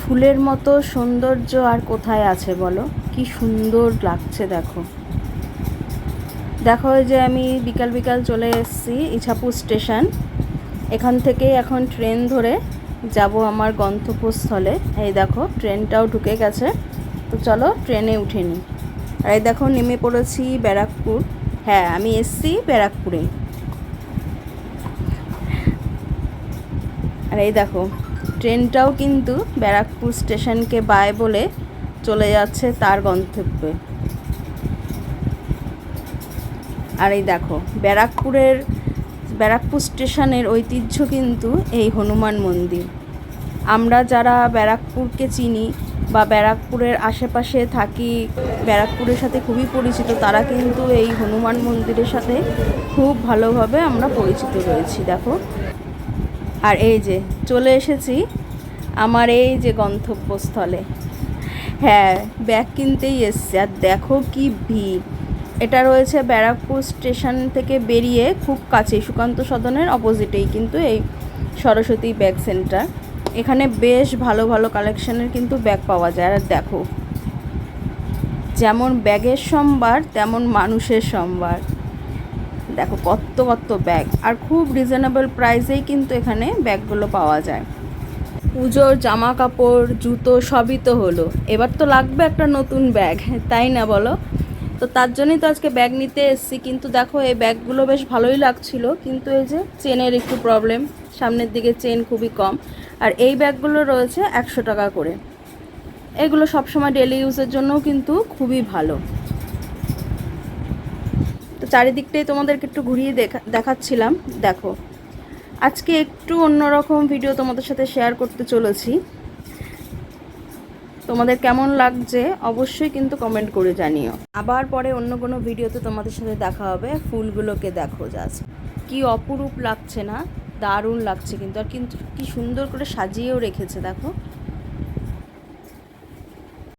ফুলের মতো সৌন্দর্য আর কোথায় আছে বলো? কি সুন্দর লাগছে দেখো। দেখো যে আমি বিকাল বিকাল চলে এসেছি ইছাপুর স্টেশন। এখান থেকে এখন ট্রেন ধরে যাব আমার গন্তব্যস্থলে। এই দেখো ট্রেনটাও ঢুকে গেছে, তো চলো ট্রেনে উঠে নিই। আর এই দেখো নেমে পড়েছি ব্যারাকপুর। হ্যাঁ, আমি এসছি ব্যারাকপুরে। আর এই দেখো ট্রেনটাও কিন্তু ব্যারাকপুর স্টেশনকে বাই বলে চলে যাচ্ছে তার গন্তব্যে। আর এই দেখো ব্যারাকপুর স্টেশনের ঐতিহ্য কিন্তু এই হনুমান মন্দির। আমরা যারা ব্যারাকপুরকে চিনি বা ব্যারাকপুরের আশেপাশে থাকি, ব্যারাকপুরের সাথে খুবই পরিচিত, তারা কিন্তু এই হনুমান মন্দিরের সাথে খুব ভালোভাবে আমরা পরিচিত রয়েছি। দেখো, আর এই যে চলে এসেছি আমার এই যে গন্তব্যস্থলে। হ্যাঁ, ব্যাগ কিনতেই এসছি। আর দেখো কি ভিড়। এটা রয়েছে ব্যারাকপুর স্টেশন থেকে বেরিয়ে খুব কাছে, সুকান্ত সদনের অপোজিটেই কিন্তু এই সরস্বতী ব্যাগ সেন্টার। এখানে বেশ ভালো ভালো কালেকশানের কিন্তু ব্যাগ পাওয়া যায়। আর দেখো, যেমন ব্যাগের সম্ভার তেমন মানুষের সম্ভার। দেখো কত কত ব্যাগ, আর খুব রিজনেবল প্রাইসেই কিন্তু এখানে ব্যাগগুলো পাওয়া যায়। পুজোর জামা কাপড় জুতো সবই তো হলো, এবার তো লাগবে একটা নতুন ব্যাগ, তাই না বলো? তো তার জন্যই তো আজকে ব্যাগ নিতে এসেছি। কিন্তু দেখো এই ব্যাগগুলো বেশ ভালোই লাগছিল, কিন্তু এই যে চেনের একটু প্রবলেম, সামনের দিকে চেন খুবই কম। আর এই ব্যাগগুলো রয়েছে 100 টাকা করে। এগুলো সবসময় ডেলি ইউজের জন্যও কিন্তু খুবই ভালো। তো চারিদিকটাই তোমাদেরকে একটু ঘুরিয়ে দেখাচ্ছিলাম। দেখো, আজকে একটু অন্যরকম ভিডিও তোমাদের সাথে শেয়ার করতে চলেছি। তোমাদের কেমন লাগছে অবশ্যই কিন্তু কমেন্ট করে জানিও। আবার পরে অন্য কোনো ভিডিওতে তোমাদের সাথে দেখা হবে। ফুলগুলোকে দেখো, জাস্ট কি অপরূপ লাগছে না? দারুণ লাগছে কিন্তু। আর কিন্তু কি সুন্দর করে সাজিয়েও রেখেছে দেখো।